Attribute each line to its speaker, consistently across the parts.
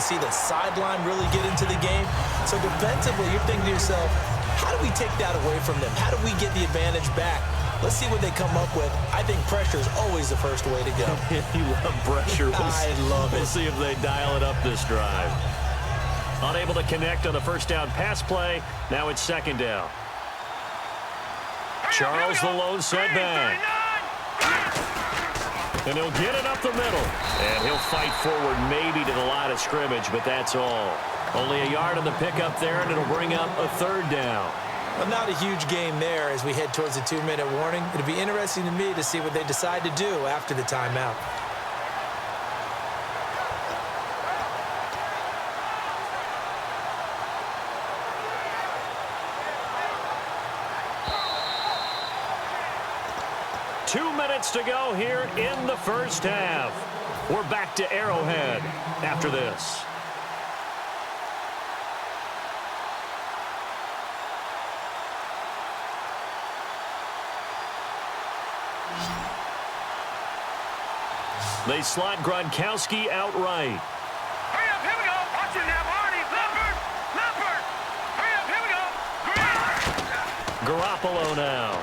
Speaker 1: can see the sideline really get into the game. So defensively, you're thinking to yourself, how do we take that away from them? How do we get the advantage back? Let's see what they come up with. I think pressure is always the first way to go.
Speaker 2: You love pressure.
Speaker 1: I love it.
Speaker 2: We'll see if they dial it up this drive. Unable to connect on the first down pass play. Now it's second down. Charles the lone setback. And he'll get it up the middle. And he'll fight forward maybe to the line of scrimmage, but that's all. Only a yard on the pickup there, and it'll bring up a third down.
Speaker 1: Well, not a huge game there as we head towards the 2-minute warning. It'll be interesting to me to see what they decide to do after the timeout.
Speaker 2: Two minutes to go here in the first half. We're back to Arrowhead after this. They slot Gronkowski outright.
Speaker 3: Hurry up, here we go. Watch it now, Barney. Leopard. Hurry up, here we go.
Speaker 2: Garoppolo now.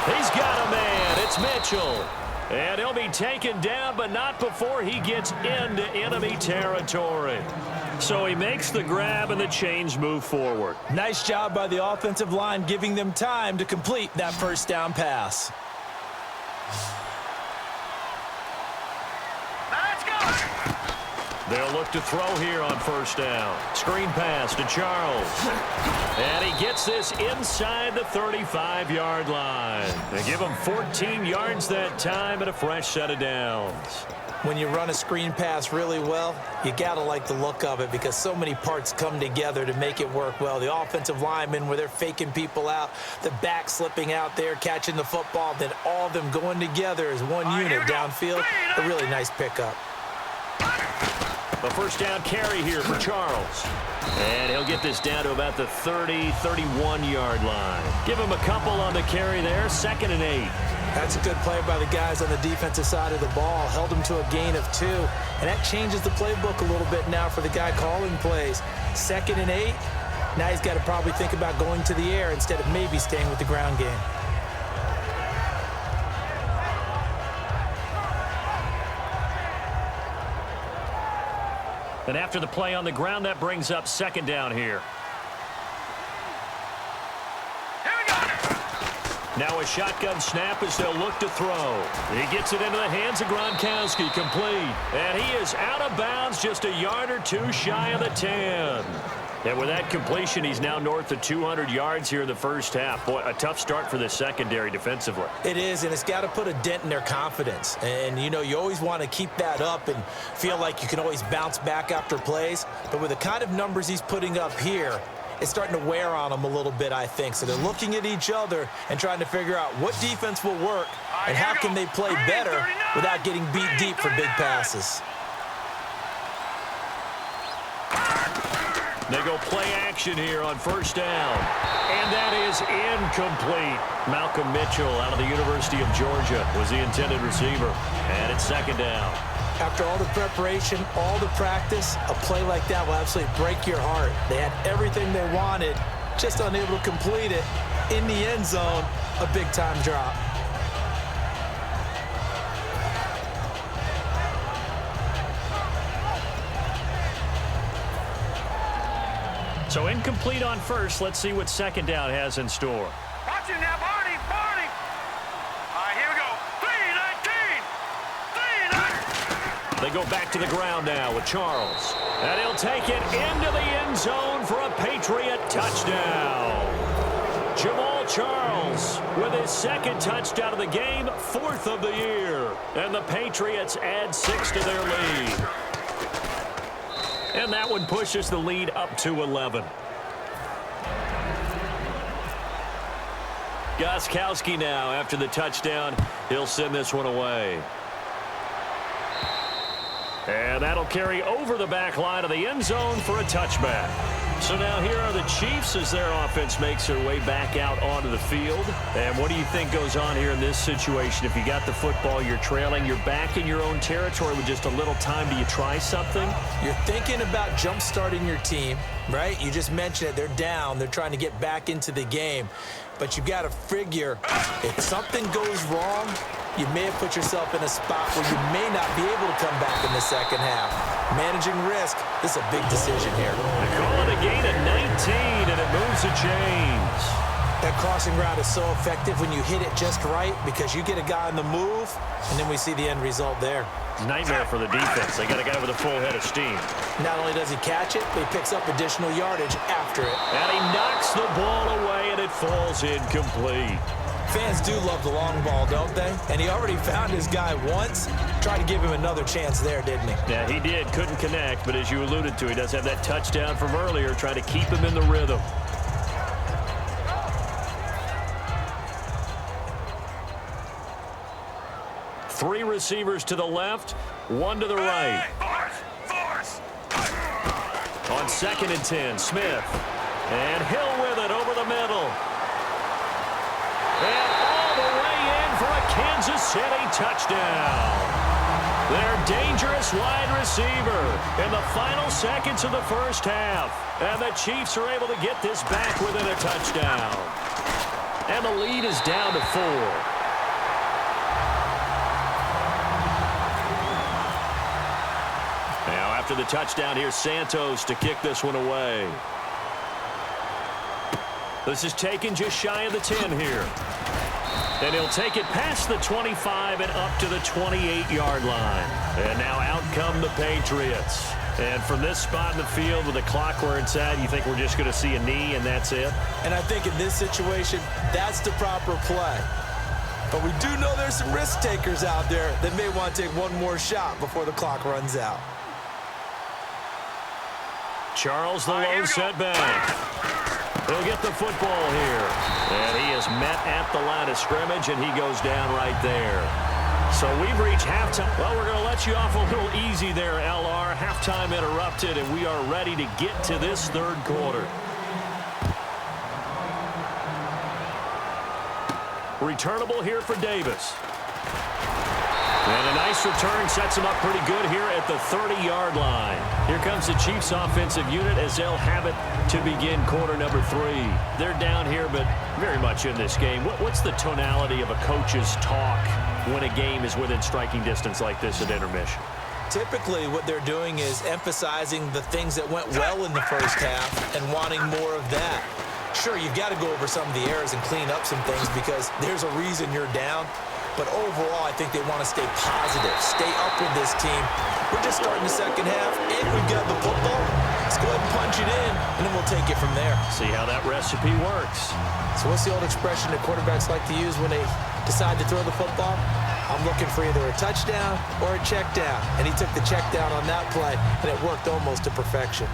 Speaker 2: He's got a man. It's Mitchell. And he'll be taken down, but not before he gets into enemy territory. So he makes the grab and the chains move forward.
Speaker 1: Nice job by the offensive line giving them time to complete that first down pass.
Speaker 2: They'll look to throw here on first down. Screen pass to Charles. And he gets this inside the 35-yard line. They give him 14 yards that time and a fresh set of downs.
Speaker 1: When you run a screen pass really well, you got to like the look of it because so many parts come together to make it work well. The offensive linemen where they're faking people out, the back slipping out there, catching the football, then all of them going together as one unit downfield. A really nice pickup.
Speaker 2: The first down carry here for Charles. And he'll get this down to about the 30, 31-yard line. Give him a couple on the carry there, 2nd and 8.
Speaker 1: That's a good play by the guys on the defensive side of the ball. Held him to a gain of 2. And that changes the playbook a little bit now for the guy calling plays. 2nd and 8. Now he's got to probably think about going to the air instead of maybe staying with the ground game.
Speaker 2: And after the play on the ground, that brings up second down here.
Speaker 3: Here we go.
Speaker 2: Now a shotgun snap as they'll look to throw. He gets it into the hands of Gronkowski, complete. And he is out of bounds just a yard or two shy of the 10. And with that completion, he's now north of 200 yards here in the first half. Boy, a tough start for the secondary defensively.
Speaker 1: It is, and it's got to put a dent in their confidence. And, you know, you always want to keep that up and feel like you can always bounce back after plays. But with the kind of numbers he's putting up here, it's starting to wear on them a little bit, I think. So they're looking at each other and trying to figure out what defense will work and how can they play better without getting beat deep for big passes.
Speaker 2: They go play action here on first down. And that is incomplete. Malcolm Mitchell out of the University of Georgia was the intended receiver. And it's second down.
Speaker 1: After all the preparation, all the practice, a play like that will absolutely break your heart. They had everything they wanted, just unable to complete it. In the end zone, a big-time drop.
Speaker 2: So incomplete on first. Let's see what second down has in store.
Speaker 3: Watch it now, Barney. All right, here we go. 3-19.
Speaker 2: They go back to the ground now with Charles. And he'll take it into the end zone for a Patriot touchdown. Jamal Charles with his second touchdown of the game, 4th of the year. And the Patriots add 6 to their lead. And that one pushes the lead up to 11. Gostkowski now after the touchdown. He'll send this one away. And that'll carry over the back line of the end zone for a touchback. So now here are the Chiefs as their offense makes their way back out onto the field. And what do you think goes on here in this situation? If you got the football, you're trailing, you're back in your own territory with just a little time. Do you try something?
Speaker 1: You're thinking about jump-starting your team, right? You just mentioned it. They're down. They're trying to get back into the game. But you've got to figure if something goes wrong, you may have put yourself in a spot where you may not be able to come back in the second half. Managing risk, this is a big decision here.
Speaker 2: They call it a gain of 19, and it moves the chains.
Speaker 1: That crossing route is so effective when you hit it just right because you get a guy on the move, and then we see the end result there.
Speaker 2: Nightmare for the defense. They got a guy with a full head of steam.
Speaker 1: Not only does he catch it, but he picks up additional yardage after it.
Speaker 2: And he knocks the ball away, and it falls incomplete.
Speaker 1: Fans do love the long ball, don't they? And he already found his guy once. Tried to give him another chance there, didn't he?
Speaker 2: Yeah, he did. Couldn't connect, but as you alluded to, he does have that touchdown from earlier, trying to keep him in the rhythm. Three receivers to the left, one to the right. On 2nd and 10, Smith. And Hill with it over the middle. And all the way in for a Kansas City touchdown. Their dangerous wide receiver in the final seconds of the first half. And the Chiefs are able to get this back within a touchdown. And the lead is down to 4. Now after the touchdown, here's Santos to kick this one away. This is taken just shy of the 10 here. And he'll take it past the 25 and up to the 28-yard line. And now out come the Patriots. And from this spot in the field with the clock where it's at, you think we're just going to see a knee and that's it?
Speaker 1: And I think in this situation, that's the proper play. But we do know there's some risk takers out there that may want to take one more shot before the clock runs out.
Speaker 2: Charles, the low setback. He'll get the football here. And he is met at the line of scrimmage, and he goes down right there. So we've reached halftime. Well, we're going to let you off a little easy there, LR. Halftime interrupted, and we are ready to get to this third quarter. Returnable here for Davis. And a nice return sets him up pretty good here at the 30-yard line. Here comes the Chiefs offensive unit as they'll have it to begin quarter number 3. They're down here, but very much in this game. What's the tonality of a coach's talk when a game is within striking distance like this at intermission?
Speaker 1: Typically, what they're doing is emphasizing the things that went well in the first half and wanting more of that. Sure, you've got to go over some of the errors and clean up some things because there's a reason you're down. But overall, I think they want to stay positive, stay up with this team. We're just starting the second half, and we've got the football. Let's go ahead and punch it in, and then we'll take it from there.
Speaker 2: See how that recipe works.
Speaker 1: So what's the old expression that quarterbacks like to use when they decide to throw the football? I'm looking for either a touchdown or a check down. And he took the check down on that play, and it worked almost to perfection.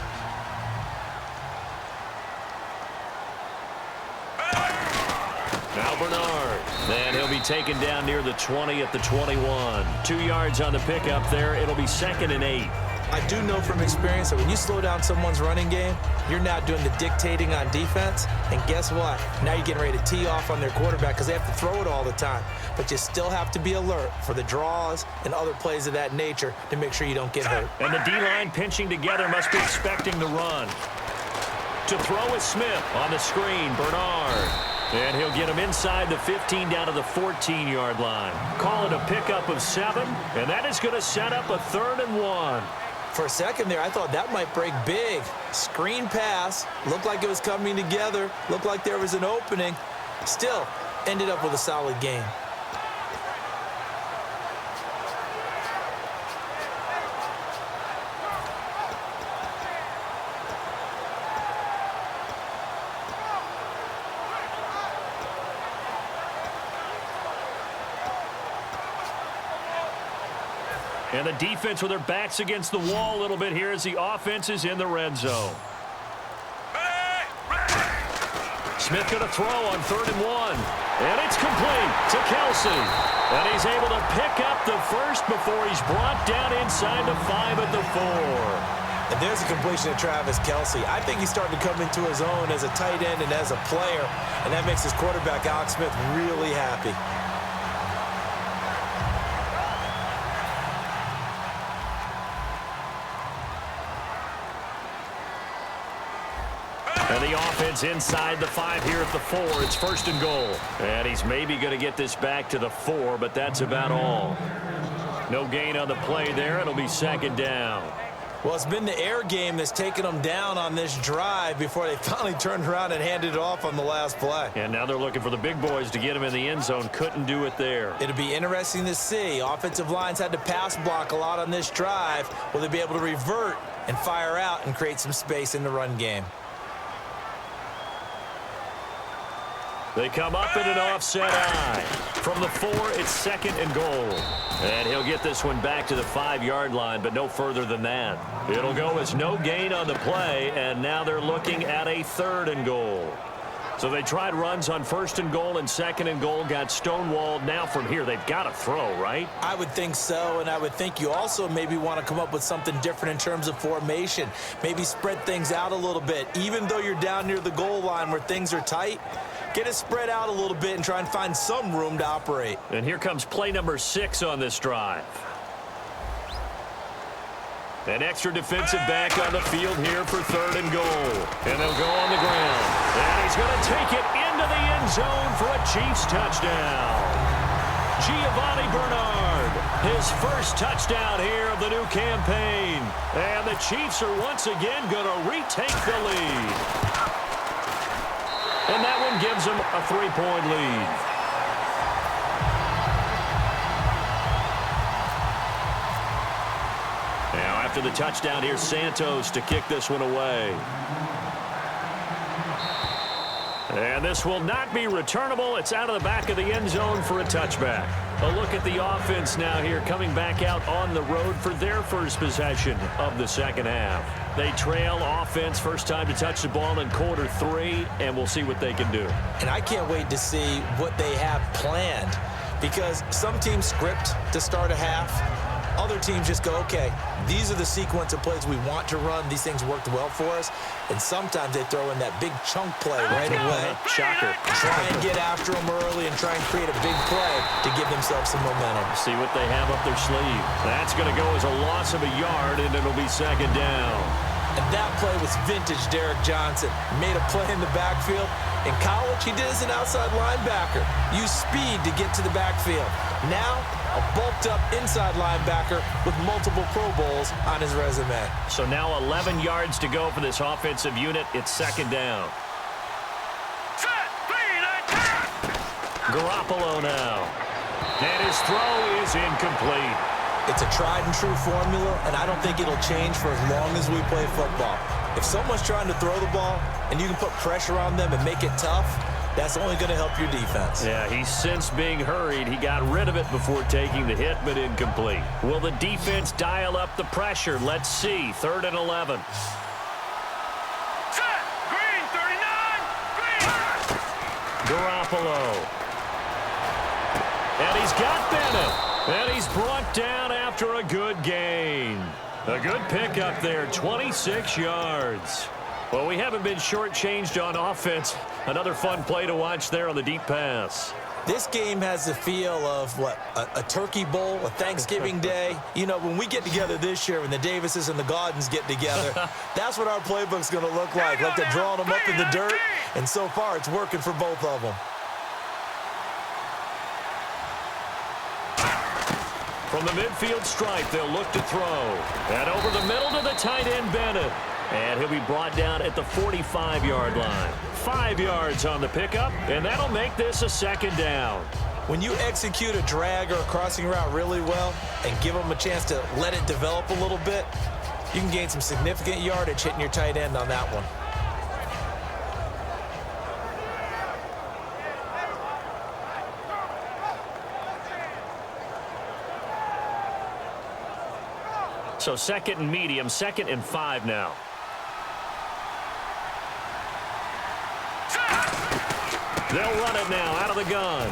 Speaker 2: Now Bernard. And he'll be taken down near the 20 at the 21. 2 yards on the pickup there. It'll be 2nd and 8.
Speaker 1: I do know from experience that when you slow down someone's running game, you're now doing the dictating on defense. And guess what? Now you're getting ready to tee off on their quarterback because they have to throw it all the time. But you still have to be alert for the draws and other plays of that nature to make sure you don't get hurt.
Speaker 2: And the D-line pinching together must be expecting the run. To throw is Smith on the screen. Bernard. And he'll get him inside the 15 down to the 14-yard line. Call it a pickup of 7, and that is going to set up a 3rd and 1.
Speaker 1: For a second there, I thought that might break big. Screen pass. Looked like it was coming together. Looked like there was an opening. Still, ended up with a solid game.
Speaker 2: And the defense with their backs against the wall a little bit here as the offense is in the red zone. Smith going to throw on 3rd and 1. And it's complete to Kelsey. And he's able to pick up the first before he's brought down inside the 5 at the 4.
Speaker 1: And there's a completion to Travis Kelce. I think he's starting to come into his own as a tight end and as a player, and that makes his quarterback, Alex Smith, really happy.
Speaker 2: And the offense inside the 5 here at the 4. It's 1st and goal. And he's maybe going to get this back to the 4, but that's about all. No gain on the play there. It'll be 2nd down.
Speaker 1: Well, it's been the air game that's taken them down on this drive before they finally turned around and handed it off on the last play.
Speaker 2: And now they're looking for the big boys to get him in the end zone. Couldn't do it there.
Speaker 1: It'll be interesting to see. Offensive lines had to pass block a lot on this drive. Will they be able to revert and fire out and create some space in the run game?
Speaker 2: They come up in an offset eye. From the 4, it's 2nd and goal. And he'll get this one back to the 5-yard line, but no further than that. It'll go as no gain on the play, and now they're looking at a 3rd and goal. So they tried runs on 1st and goal and 2nd and goal, got stonewalled. Now from here, they've got to throw, right?
Speaker 1: I would think so, and I would think you also maybe want to come up with something different in terms of formation. Maybe spread things out a little bit. Even though you're down near the goal line where things are tight, get it spread out a little bit and try and find some room to operate.
Speaker 2: And here comes play number 6 on this drive. An extra defensive back on the field here for 3rd and goal. And they'll go on the ground. And he's going to take it into the end zone for a Chiefs touchdown. Giovanni Bernard, his first touchdown here of the new campaign. And the Chiefs are once again going to retake the lead. And that one gives them a 3-point lead. Now after the touchdown, here's Santos to kick this one away. And this will not be returnable. It's out of the back of the end zone for a touchback. A look at the offense now here, coming back out on the road for their first possession of the 2nd half. They trail offense, first time to touch the ball in quarter 3, and we'll see what they can do.
Speaker 1: And I can't wait to see what they have planned, because some teams script to start a half. Other teams just go, okay, these are the sequence of plays we want to run. These things worked well for us. And sometimes they throw in that big chunk play right away.
Speaker 2: Shocker.
Speaker 1: Try and get after them early and try and create a big play to give themselves some momentum.
Speaker 2: See what they have up their sleeve. That's going to go as a loss of a yard, and it'll be 2nd down.
Speaker 1: And that play was vintage Derek Johnson. Made a play in the backfield. In college, he did as an outside linebacker. Used speed to get to the backfield. Now, a bulked-up inside linebacker with multiple Pro Bowls on his resume.
Speaker 2: So now 11 yards to go for this offensive unit. It's 2nd down.
Speaker 3: Set, 3, 9, 10.
Speaker 2: Garoppolo now. And his throw is incomplete.
Speaker 1: It's a tried-and-true formula, and I don't think it'll change for as long as we play football. If someone's trying to throw the ball and you can put pressure on them and make it tough, that's only going to help your defense.
Speaker 2: Yeah, he's since being hurried. He got rid of it before taking the hit, but incomplete. Will the defense dial up the pressure? Let's see. 3rd and 11.
Speaker 3: Set, green, 39, green.
Speaker 2: Garoppolo. And he's got Bennett. And he's brought down after a good gain. A good pickup there, 26 yards. Well, we haven't been shortchanged on offense. Another fun play to watch there on the deep pass.
Speaker 1: This game has the feel of, what, a turkey bowl, a Thanksgiving day. You know, when we get together this year, when the Davises and the Gaudens get together, that's what our playbook's going to look like. Like they're drawing them up in the dirt, and so far it's working for both of them.
Speaker 2: From the midfield stripe, they'll look to throw. And over the middle to the tight end, Bennett. And he'll be brought down at the 45-yard line. 5 yards on the pickup, and that'll make this a 2nd down.
Speaker 1: When you execute a drag or a crossing route really well and give them a chance to let it develop a little bit, you can gain some significant yardage hitting your tight end on that one.
Speaker 2: So 2nd and medium, 2nd and 5 now. They'll run it now out of the gun.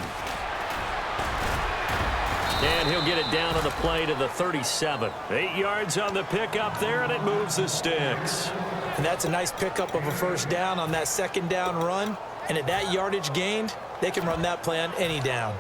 Speaker 2: And he'll get it down on the play to the 37. 8 yards on the pickup there, and it moves the sticks.
Speaker 1: And that's a nice pickup of a first down on that second down run. And at that yardage gained, they can run that play on any down.